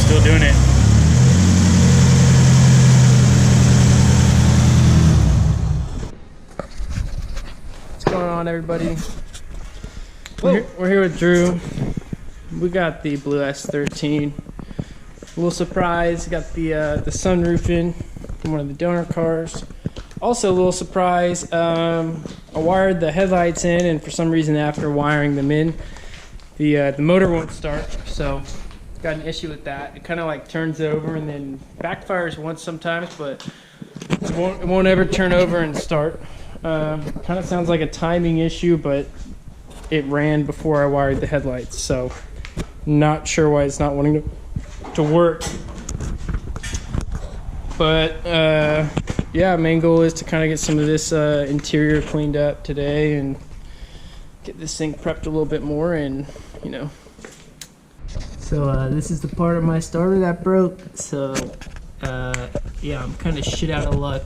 Still doing it. What's going on, everybody? We're here with Drew. We got the Blue S13. A little surprise. Got the sunroof in from one of the donor cars. Also a little surprise. I wired the headlights in, and for some reason, after wiring them in, the motor won't start. So got an issue with that. It kind of like turns over and then backfires once sometimes, but it won't ever turn over and start. Kind of sounds like a timing issue, but it ran before I wired the headlights, so not sure why it's not wanting to work. But yeah, main goal is to kind of get some of this interior cleaned up today and get this thing prepped a little bit more, and you know. So this is the part of my starter that broke, so yeah, I'm kind of shit out of luck,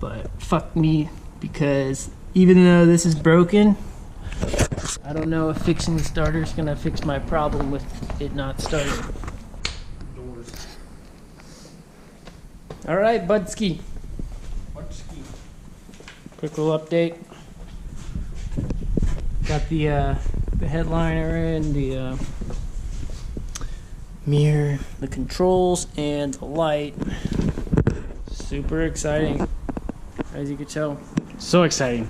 but fuck me, because even though this is broken, I don't know if fixing the starter is gonna fix my problem with it not starting. All right, Budski. Quick little update. Got the headliner in, the mirror, the controls, and the light. Super exciting, as you can tell. So exciting.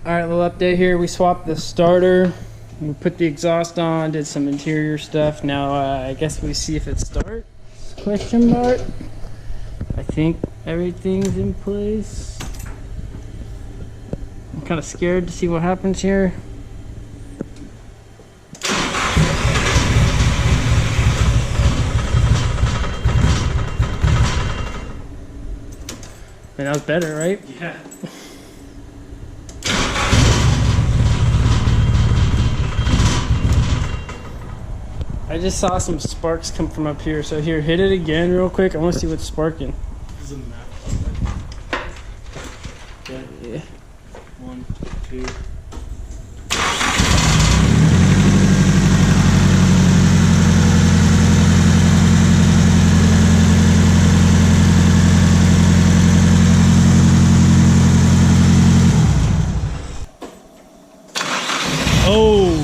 Alright, little update here. We swapped the starter. We put the exhaust on, did some interior stuff. Now I guess we see if it starts? Question mark. I think everything's in place. I'm kind of scared to see what happens here. Man, that was better, right? Yeah. I just saw some sparks come from up here, so here, hit it again real quick. I want to see what's sparking. Yeah. 1, 2. Oh!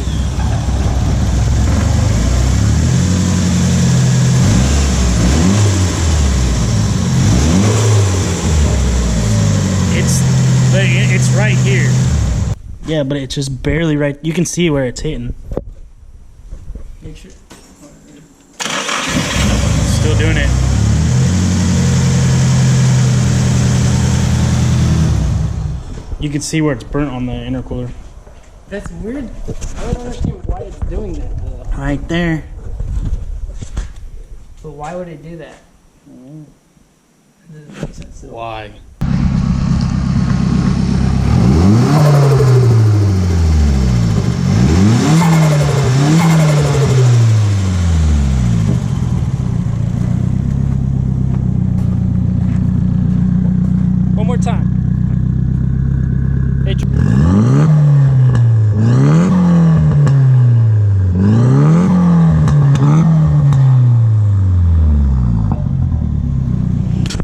It's right here. Yeah, but it's just barely right. You can see where it's hitting. Make sure. Still doing it. You can see where it's burnt on the intercooler. That's weird. I don't understand why it's doing that, though. Right there. But why would it do that? It doesn't make sense. Why?